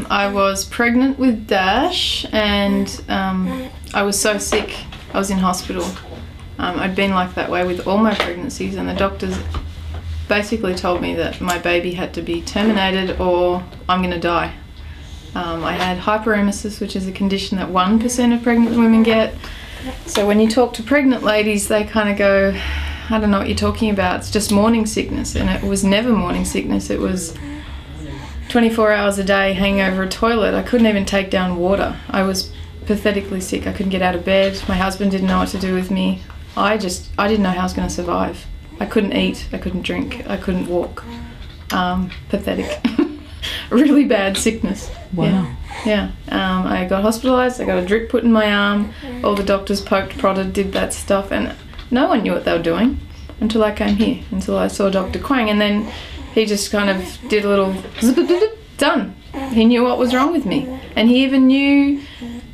I was pregnant with Dash, and I was so sick. I was in hospital. I'd been like that way with all my pregnancies, and the doctors basically told me that my baby had to be terminated or I'm going to die. I had hyperemesis, which is a condition that 1% of pregnant women get. So when you talk to pregnant ladies, they kind of go, I don't know what you're talking about, it's just morning sickness. And it was never morning sickness. It was 24 hours a day hanging over a toilet. I couldn't even take down water. I was pathetically sick. I couldn't get out of bed. My husband didn't know what to do with me. I didn't know how I was going to survive. I couldn't eat, I couldn't drink, I couldn't walk. Pathetic. Really bad sickness. Wow. Yeah. I got hospitalised, I got a drip put in my arm, all the doctors poked, prodded, did that stuff, and no one knew what they were doing until I came here, until I saw Dr. Quang, and then he just kind of did a little done. He knew what was wrong with me, and he even knew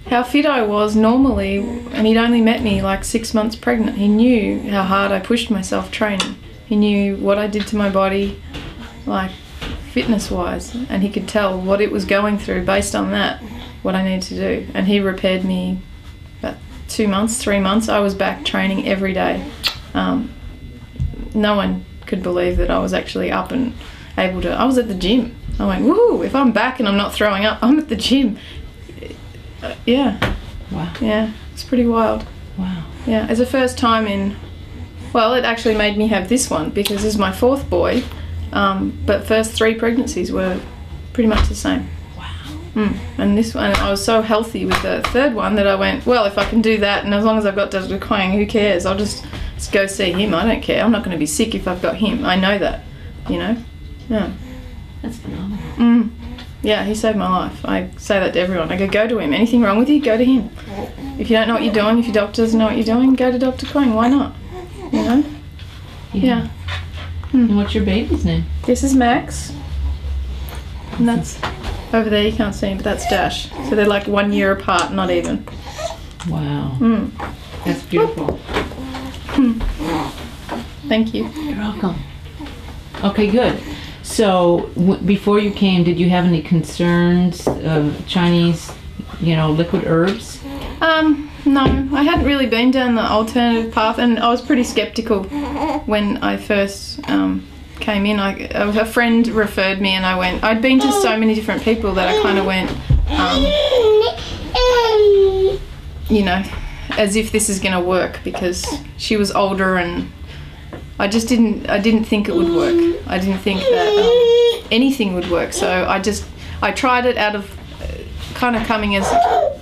how fit I was normally, and he'd only met me like 6 months pregnant. He knew how hard I pushed myself training. He knew what I did to my body, like fitness-wise, and he could tell what it was going through based on that, what I needed to do. And he repaired me about 2 months, 3 months. I was back training every day. No one could believe that I was actually up and able to. I was at the gym. I went, woohoo, if I'm back and I'm not throwing up, I'm at the gym. Yeah. Wow. Yeah, it's pretty wild. Wow. Yeah, as a first time in, well, it actually made me have this one because this is my 4th boy, but first 3 pregnancies were pretty much the same. Wow. And this one, I was so healthy with the 3rd one that I went, well, if I can do that, and as long as I've got Dr. Quang, who cares? I'll just go see him. I don't care. I'm not going to be sick if I've got him. I know that, you know? Yeah. That's phenomenal. Yeah, he saved my life. I say that to everyone. I go to him. Anything wrong with you, go to him. If you don't know what you're doing, if your doctor doesn't know what you're doing, go to Dr. Quang. Why not? You know? Yeah. And what's your baby's name? This is Max. And that's over there, you can't see him, but that's Dash. So they're like 1 year apart, not even. Wow. That's beautiful. Thank you. You're welcome. Okay, good. So before you came, did you have any concerns of Chinese, liquid herbs? No, I hadn't really been down the alternative path, and I was pretty skeptical when I first came in. A friend referred me, and I went. I'd been to so many different people that I kind of went, as if this is going to work, because she was older and I didn't think it would work. I didn't think that anything would work. So I tried it out of kind of coming as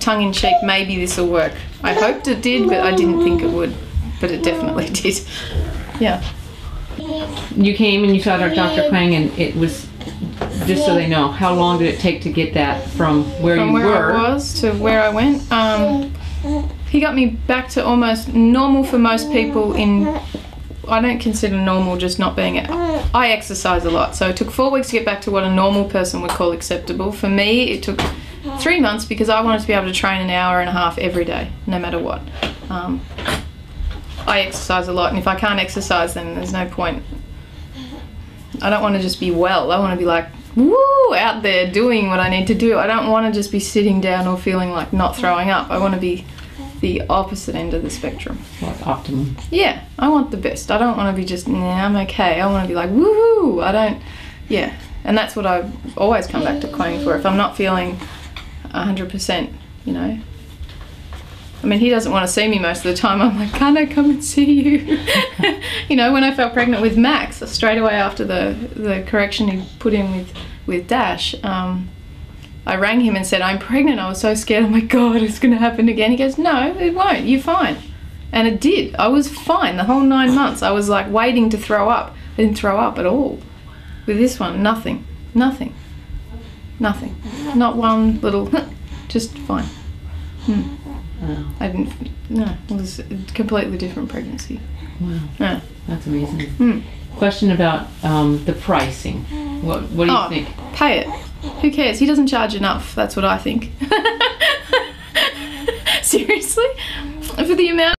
tongue-in-cheek, maybe this will work. I hoped it did, but I didn't think it would. But it definitely did. Yeah. You came and you saw Dr. Quang, and it was, just so they know, how long did it take to get that from where you were? From where I was to where I went. He got me back to almost normal for most people in... I don't consider normal just not being... I exercise a lot, so it took 4 weeks to get back to what a normal person would call acceptable. For me, it took 3 months because I wanted to be able to train an hour and a half every day, no matter what. I exercise a lot, and if I can't exercise, then there's no point. I don't want to just be well. I want to be like, woo, out there doing what I need to do. I don't want to just be sitting down or feeling like not throwing up. I want to be the opposite end of the spectrum. Like optimum. Yeah, I want the best. I don't want to be just, nah, I'm okay. I want to be like, woohoo! Yeah. And that's what I always come back to Quang for. If I'm not feeling 100%, I mean, he doesn't want to see me most of the time. I'm like, can't I come and see you? When I felt pregnant with Max, straight away after the correction he put in with Dash, I rang him and said, I'm pregnant. I was so scared. Oh my God, it's going to happen again. He goes, no, it won't. You're fine. And it did. I was fine the whole 9 months. I was like waiting to throw up. I didn't throw up at all. With this one, nothing. Not one little, just fine. Wow. It was a completely different pregnancy. Wow. Yeah. That's amazing. Question about the pricing. What do you think? Pay it. Who cares? He doesn't charge enough. That's what I think. Seriously? For the amount